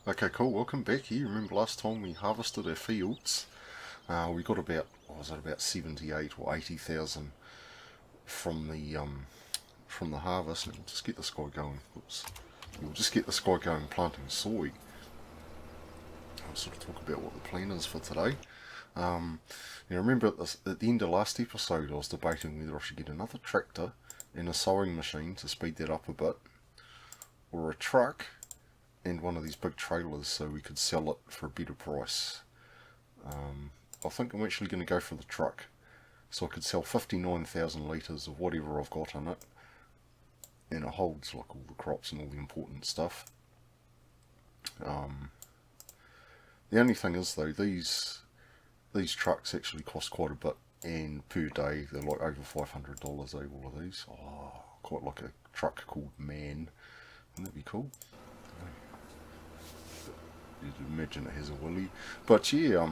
Okay, cool. Welcome back here. Remember last time we harvested our fields? We got about, what was it, about 78 or 80,000 from the harvest. And we'll just get this guy going. Oops. We'll just get this guy going planting soy. I'll sort of talk about what the plan is for today. Remember at the end of last episode, I was debating whether I should get another tractor and a sowing machine to speed that up a bit, or a truck and one of these big trailers so we could sell it for a better price. I think I'm actually going to go for the truck, so I could sell 59,000 litres of whatever I've got in it, and it holds like all the crops and all the important stuff. The only thing is though, these trucks actually cost quite a bit, and per day they're like over $500, all of these. Oh, quite like a truck called Man. Wouldn't that be cool? You'd imagine it has a willy. But yeah,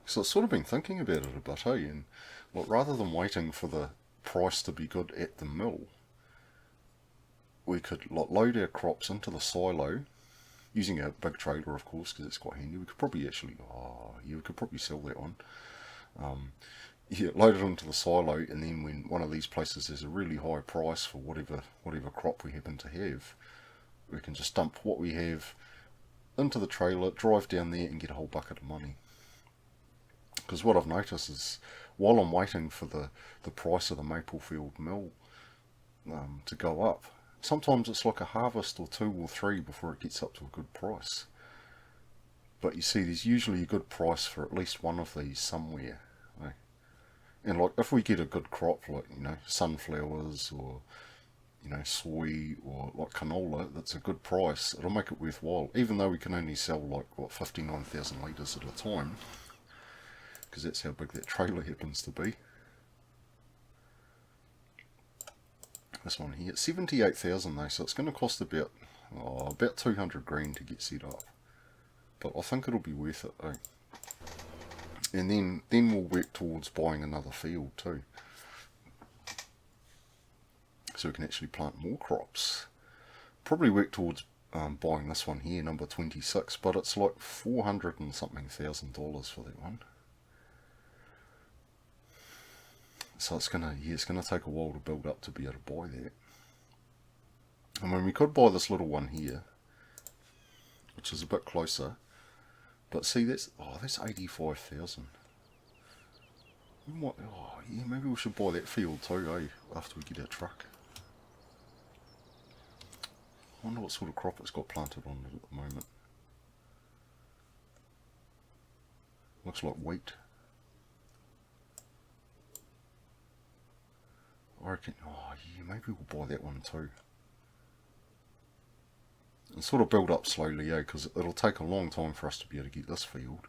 so I've sort of been thinking about it a bit, hey, and like, rather than waiting for the price to be good at the mill, we could like load our crops into the silo, using a big trailer of course, because it's quite handy. We could probably actually, we could probably sell that one. Load it into the silo, and then when one of these places has a really high price for whatever crop we happen to have, we can just dump what we have into the trailer, drive down there and get a whole bucket of money. Because what I've noticed is, while I'm waiting for the price of the Maplefield mill to go up, sometimes it's like a harvest or two or three before it gets up to a good price. But you see, there's usually a good price for at least one of these somewhere. Right? And like, if we get a good crop, like, sunflowers, or soy, or like canola, that's a good price, it'll make it worthwhile, even though we can only sell like, 59,000 litres at a time, because that's how big that trailer happens to be. This one here, 78,000 though, so it's going to cost about 200 grand to get set up, but I think it'll be worth it though. And then we'll work towards buying another field too, so we can actually plant more crops. Probably work towards buying this one here, number 26, but it's like 400 and something thousand dollars for that one. So it's gonna take a while to build up to be able to buy that. I mean, we could buy this little one here, which is a bit closer, but see, that's 85,000. Maybe we should buy that field too, after we get our truck. I wonder what sort of crop it's got planted on it at the moment. Looks like wheat. I reckon, maybe we'll buy that one too. And sort of build up slowly, because it'll take a long time for us to be able to get this field.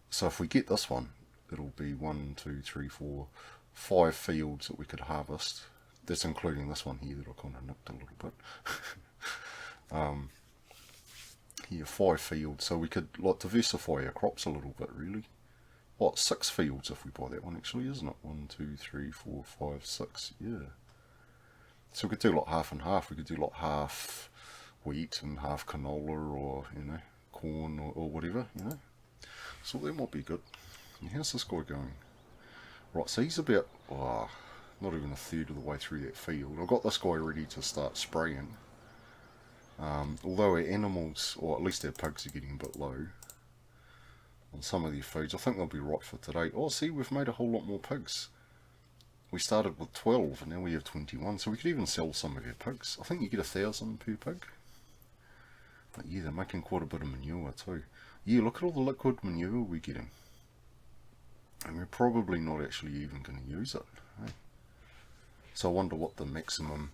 So if we get this one, it'll be 1, 2, 3, 4, 5 fields that we could harvest. That's including this one here that I kind of nicked a little bit. Here, 5 fields, so we could like diversify our crops a little bit, really. 6 fields if we buy that one, actually, isn't it? 1, 2, 3, 4, 5, 6, yeah. So we could do like half and half. We could do like half wheat and half canola, or corn, or whatever, So that might be good. And how's this guy going? Right, so he's about not even a third of the way through that field. I've got this guy ready to start spraying. Although our animals, or at least our pigs, are getting a bit low on some of their foods, I think they'll be right for today. Oh, see, we've made a whole lot more pigs. We started with 12 and now we have 21, so we could even sell some of our pigs. I think you get 1,000 per pig. But yeah, they're making quite a bit of manure too. Yeah, look at all the liquid manure we're getting. And we're probably not actually even going to use it. Hey? So I wonder what the maximum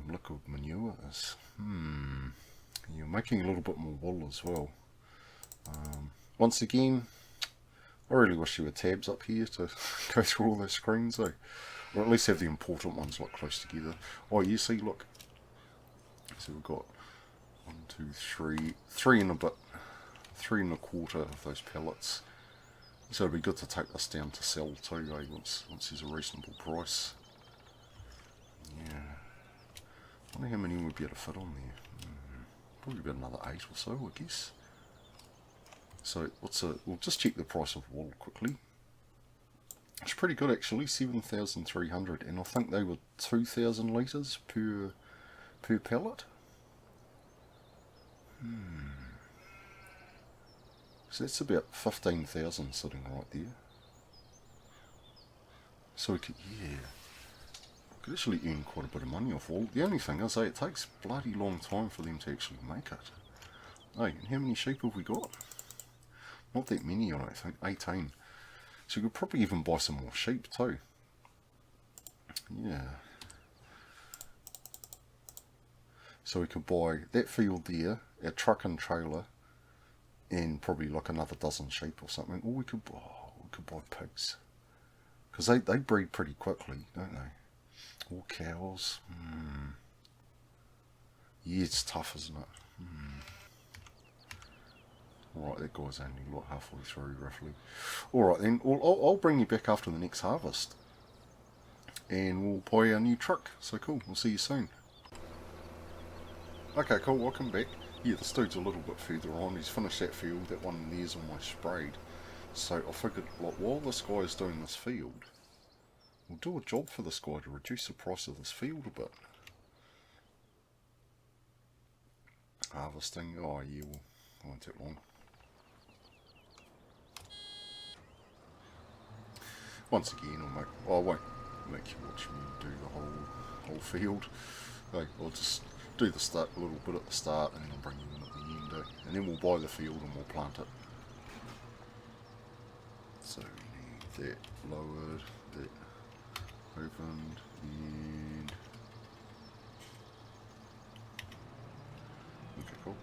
liquid manure is. You're making a little bit more wool as well. Once again, I really wish there were tabs up here to go through all those screens, or at least have the important ones like close together. Oh, you see, look. So we've got 1, 2, 3, 3 and a bit, 3 and a quarter of those pellets. So it'd be good to take this down to sell too, once there's a reasonable price. Yeah. wonder how many would be able to fit on there. Probably about another 8 or so, I guess. So we'll just check the price of wool quickly. It's pretty good actually, 7,300, and I think they were 2,000 litres per pallet. So that's about 15,000 sitting right there. So we could, actually earn quite a bit of money off wool. The only thing is, it takes a bloody long time for them to actually make it. Hey, and how many sheep have we got? Not that many, I don't think. 18. So we could probably even buy some more sheep too. Yeah. So we could buy that field there, our truck and trailer, and probably like another dozen sheep or something. Or we could buy pigs. Because they breed pretty quickly, don't they? Or cows. Yeah, it's tough, isn't it? Alright, that guy's only like halfway through, roughly. Alright then, I'll bring you back after the next harvest. And we'll buy our new truck. So cool, we'll see you soon. Okay, cool, welcome back. Yeah, this dude's a little bit further on. He's finished that field, that one there's almost sprayed. So I figured, like, while this guy's doing this field, we'll do a job for this guy to reduce the price of this field a bit. Harvesting, oh yeah, well, it won't take long. Once again, I won't make you watch me do the whole field. Hey, I'll just do the start a little bit at the start, and then I'll bring you in at the end, and then we'll buy the field and we'll plant it. So we need that lowered, that opened, and okay, cool.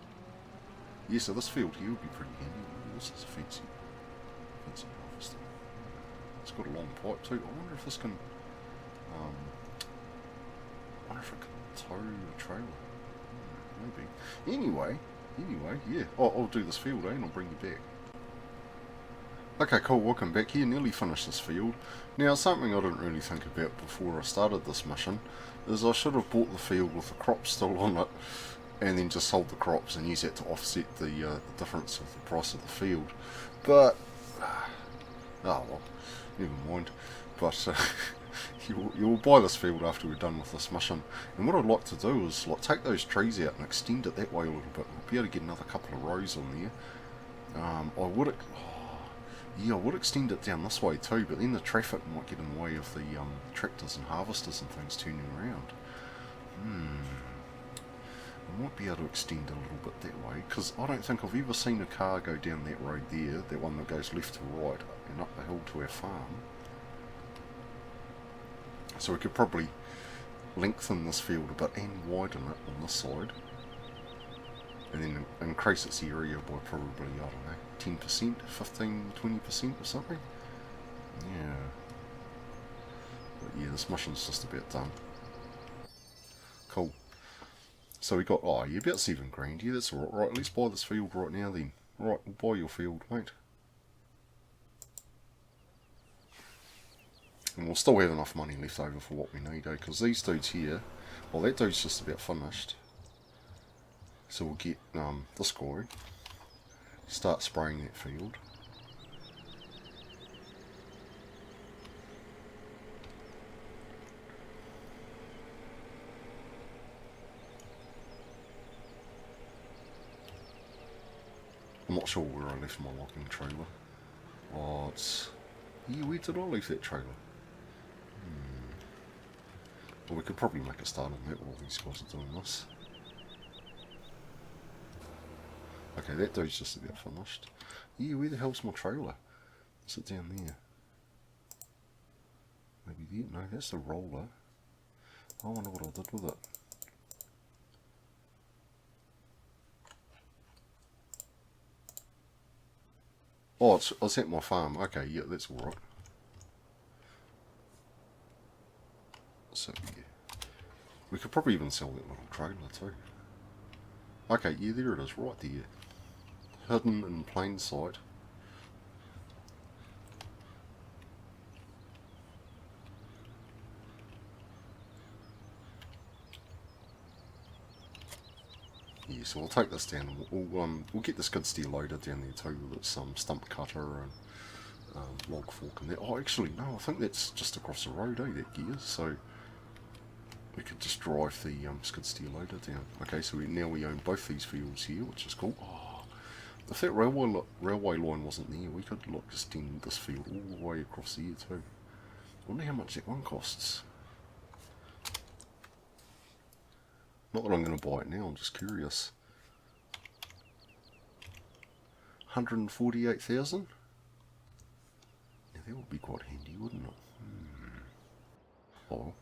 Yeah, so this field here would be pretty handy. This is a fancy harvester. It's got a long pipe too. I wonder if this can, I wonder if it can tow a trailer. Maybe. Anyway, yeah. I'll do this field, and I'll bring you back. Okay, cool, welcome back here. Nearly finished this field. Now, something I didn't really think about before I started this mission is I should have bought the field with the crops still on it, and then just sold the crops and used that to offset the difference of the price of the field. But, oh well, never mind. But you'll buy this field after we're done with this mission. And what I'd like to do is like take those trees out and extend it that way a little bit. We'll be able to get another couple of rows on there. I would extend it down this way too, but then the traffic might get in the way of the tractors and harvesters and things turning around. I might be able to extend a little bit that way, because I don't think I've ever seen a car go down that road there, that one that goes left to right and up the hill to our farm. So we could probably lengthen this field a bit and widen it on this side, and then increase its area by probably, I don't know, 10%, 15, 20% or something. Yeah. But yeah, this mission's just about done. Cool. So we got, yeah, about 7 grand. Yeah, that's alright. Right, let's buy this field right now then. Right, we'll buy your field, mate. And we'll still have enough money left over for what we need, because these dudes here, well, that dude's just about finished. So we'll get this guy, start spraying that field. I'm not sure where I left my logging trailer. Oh, it's... Yeah, where did I leave that trailer? Well, we could probably make a start on that while these guys are doing this. Okay, that dude's just about finished. Yeah, where the hell's my trailer? Is it down there? Maybe there? No, that's the roller. I wonder what I did with it. Oh, it's at my farm. Okay, yeah, that's alright. So, yeah. We could probably even sell that little trailer too. Okay, yeah, there it is, right there. Hidden in plain sight. Yeah, so we'll take this down and we'll get the skid steer loader down there too with its stump cutter and log fork in there. Oh, actually, no, I think that's just across the road, that gear, so we could just drive the skid steer loader down. Okay, so now we own both these fields here, which is cool. Oh, if that railway line wasn't there, we could extend this field all the way across here too. I wonder how much that one costs. Not that I'm going to buy it now, I'm just curious. 148,000? Yeah, that would be quite handy, wouldn't it? Oh.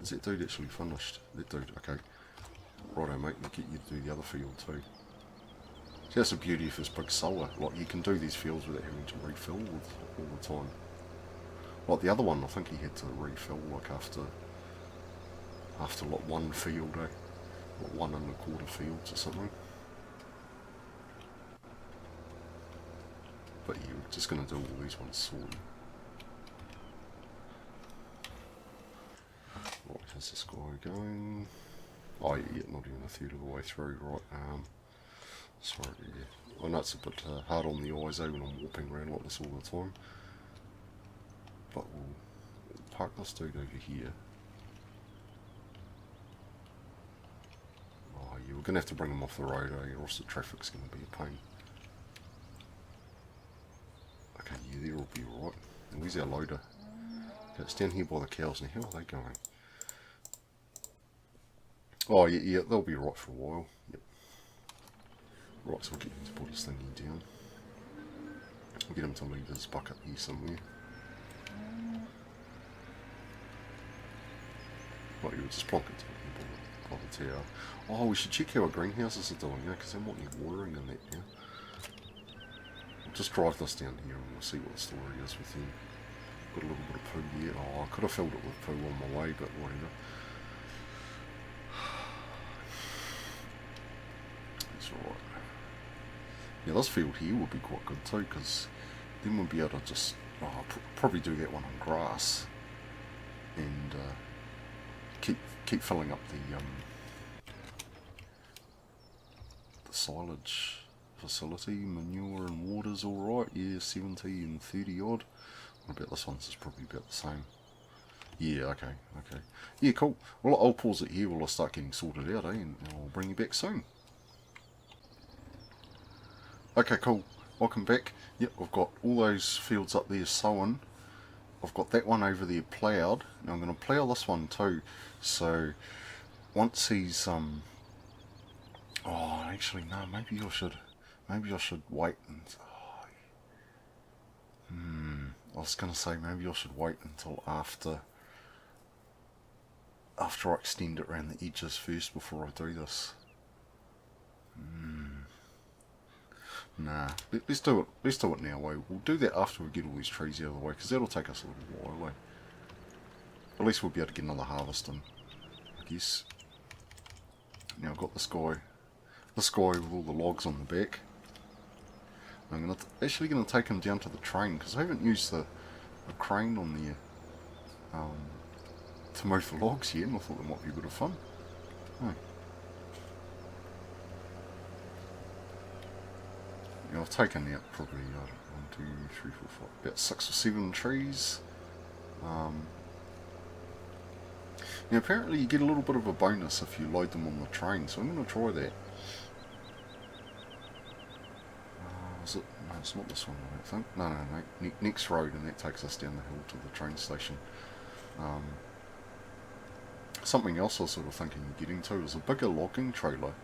Is that dude actually finished? That dude, okay. Righto mate, we'll get you to do the other field too. See, that's the beauty of this big solar. Like, you can do these fields without having to refill all the time. Like the other one, I think he had to refill like after like one field, like 1¼ fields or something. But yeah, we're just going to do all these ones sorted. Right, how's this guy going? Oh yeah, not even a third of the way through, right. Sorry, yeah. I know it's a bit hard on the eyes when I'm warping around like this all the time. But we'll park this dude over here. Oh yeah, we're going to have to bring him off the road, or else the traffic's going to be a pain. Okay, yeah, there will be right. And where's our loader? Okay, it's down here by the cows now. How are they going? Oh yeah, yeah, they'll be right for a while. Yep. Right, so we'll get him to put his thingy down. We'll get him to leave his bucket here somewhere. Right, you would just plonk it by the tower. Oh, we should check how our greenhouses are doing, because there might need watering in that now. We'll just drive this down here and we'll see what the story is with him. Got a little bit of poo here. Oh, I could have filled it with poo on my way, but whatever. That's alright. Yeah, this field here would be quite good too, because then we'll be able to just probably do that one on grass and keep filling up the silage facility. Manure and water's alright, yeah, 70 and 30 odd. What about this one? This is probably about the same. Yeah, okay. Yeah, cool. Well, I'll pause it here while I start getting sorted out, and I'll bring you back soon. Okay, cool. Welcome back. Yep, I've got all those fields up there sown. I've got that one over there ploughed. Now I'm going to plough this one too. So once he's oh, actually no. Maybe I should wait and. I was going to say maybe I should wait until after I extend it around the edges first before I do this. Nah, let's do it now. We'll do that after we get all these trees out of the way, because that'll take us a little while. At least we'll be able to get another harvest in, I guess. Now I've got this guy with all the logs on the back. I'm actually going to take him down to the train, because I haven't used the crane on there to move the logs yet, and I thought that might be a bit of fun. Oh. Yeah, I've taken out probably 1, 2, 3, 4, 5, about 6 or 7 trees. Now apparently you get a little bit of a bonus if you load them on the train, so I'm going to try that. Is it? No, it's not this one, I don't think. No. Next road, and that takes us down the hill to the train station. Something else I was sort of thinking of getting to is a bigger logging trailer.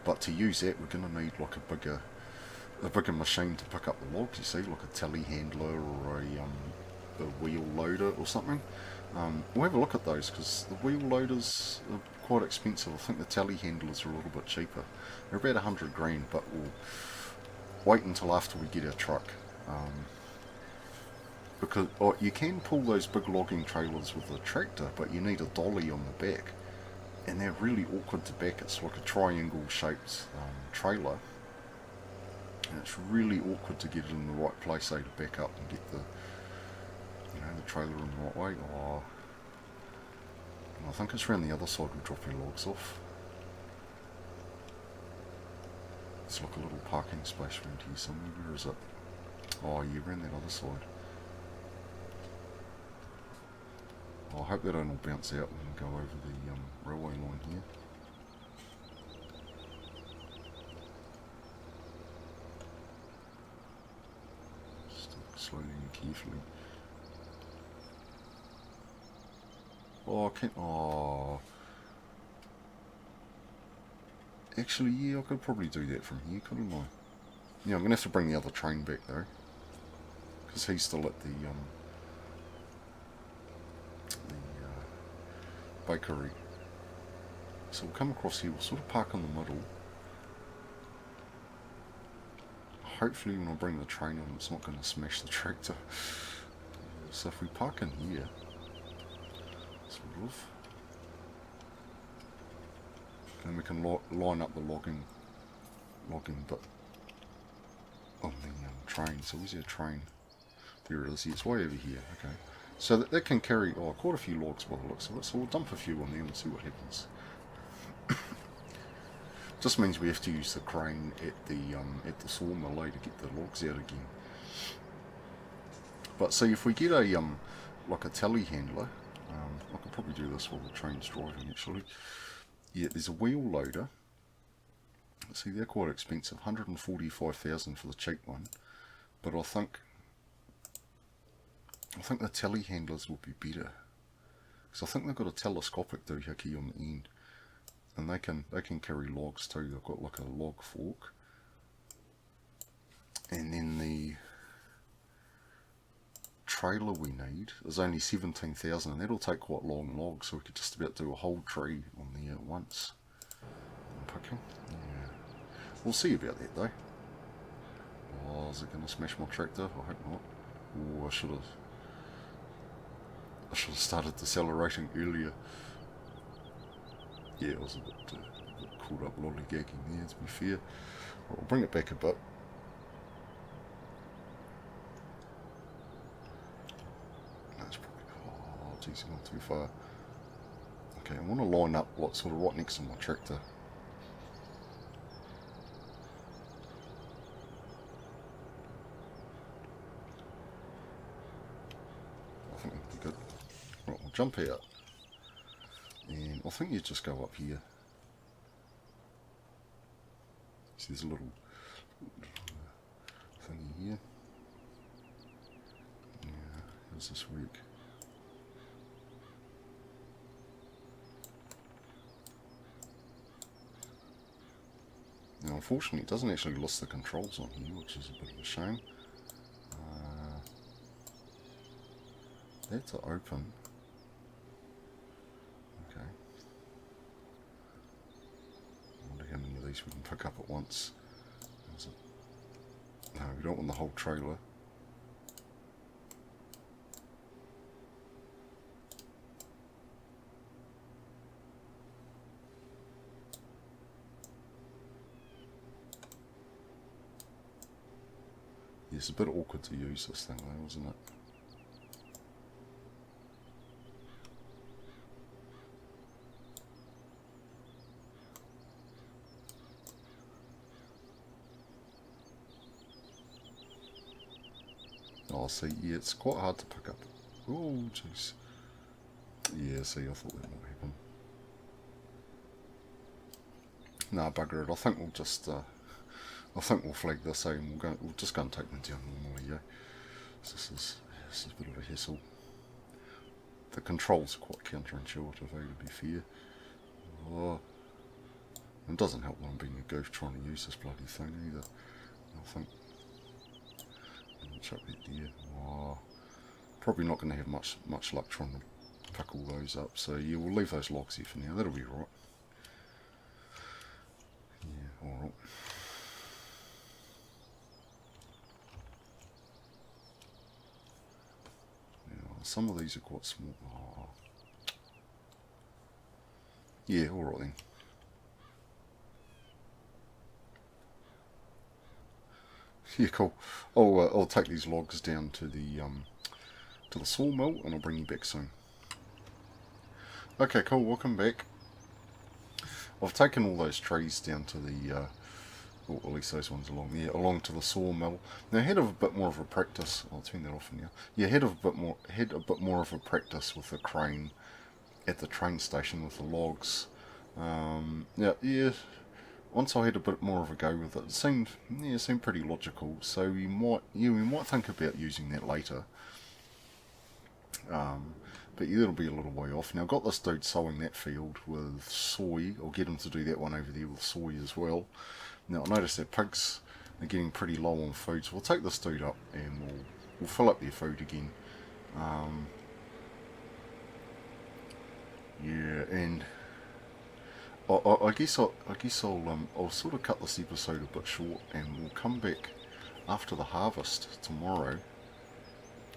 But to use that, we're going to need like a bigger machine to pick up the logs. You see, like a telehandler or a wheel loader or something. We'll have a look at those, because the wheel loaders are quite expensive. I think the telehandlers are a little bit cheaper. They're about 100 grand, but we'll wait until after we get our truck. Because you can pull those big logging trailers with a tractor, but you need a dolly on the back. And they're really awkward to back. It's like a triangle shaped trailer, and it's really awkward to get it in the right place, say, to back up and get the trailer in the right way. Oh, I think it's around the other side we drop your logs off. It's like a little parking space around here somewhere. Where is it? Oh, yeah, around that other side. Oh, I hope they don't all bounce out when we go over the railway line here. Just slowly and carefully. Oh, I can't. Oh. Actually, yeah, I could probably do that from here, couldn't I? Yeah, I'm going to have to bring the other train back, though. Because he's still at the bakery. So we'll come across here, we'll sort of park in the middle. Hopefully when I bring the train on, it's not going to smash the tractor. So if we park in here, sort of, then we can line up the logging bit on the train. So where's our train? There it is. It's way over here. Okay. So that can carry quite a few logs by the looks of it. So we'll dump a few on there and see what happens. Just means we have to use the crane at the sawmill to get the logs out again. But see, if we get a like a telehandler, I could probably do this while the train's driving actually. Yeah, there's a wheel loader. See, they're quite expensive, 145,000 for the cheap one. But I think the telehandlers will be better, because I think they've got a telescopic doohickey on the end, and they can carry logs too. They've got like a log fork, and then the trailer we need is only 17,000, and that'll take quite long logs, so we could just about do a whole tree on there at once. I'm picking. Yeah. We'll see about that though. Oh, is it going to smash my tractor? I hope not. Oh, I should have started decelerating earlier. Yeah, I was a bit caught up lollygagging there, to be fair. I'll bring it back a bit. That's probably, oh geez, gone too far. Okay, I want to line up what's sort of right next to my tractor. I think that'll be good. Right, we'll jump out. And I think you just go up here. See, there's a little thingy here. Yeah, how does this work? Now, unfortunately, it doesn't actually list the controls on here, which is a bit of a shame. That's open. Okay. I wonder how many of these we can pick up at once. Is it? No, we don't want the whole trailer. Yeah, it's a bit awkward to use this thing though, isn't it? Oh, see, yeah, it's quite hard to pick up. Oh, jeez. Yeah, see, I thought that might happen. Nah, bugger it. I think we'll just, I think we'll flag this out and we'll just go and take them down normally, yeah. So this is a bit of a hassle. The controls are quite counterintuitive, to be fair. Oh, it doesn't help that I'm being a goof trying to use this bloody thing either. I think. Chuck it there. Oh, probably not going to have much luck trying to pick all those up. So yeah, we'll leave those logs here for now. That'll be right. Yeah, all right. Now, some of these are quite small. Oh. Yeah, all right then. Yeah, cool. I'll take these logs down to the sawmill, and I'll bring you back soon. Okay, cool, welcome back. I've taken all those trees down to the, or at least those ones along there, along to the sawmill. Now, ahead of a bit more of a practice, I'll turn that off now. Yeah, had a bit more of a practice with the crane at the train station with the logs. Yeah. Once I had a bit more of a go with it, it seemed pretty logical. So we might think about using that later. But yeah, it'll be a little way off. Now I've got this dude sowing that field with soy. I'll get him to do that one over there with soy as well. Now I notice that pigs are getting pretty low on food, so we'll take this dude up and we'll fill up their food again. Yeah, and I guess I'll sort of cut this episode a bit short, and we'll come back after the harvest tomorrow,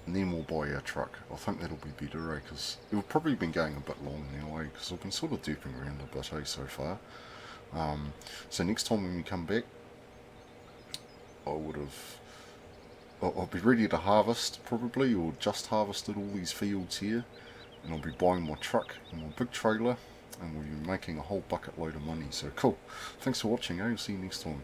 and then we'll buy our truck. I think that'll be better, because we've probably been going a bit long now, because I've been sort of duping around a bit, so far. So next time when we come back, I'll be ready to harvest probably, or just harvested all these fields here, and I'll be buying my truck and my big trailer, and we'll be making a whole bucket load of money. So cool. Thanks for watching. I'll see you next time.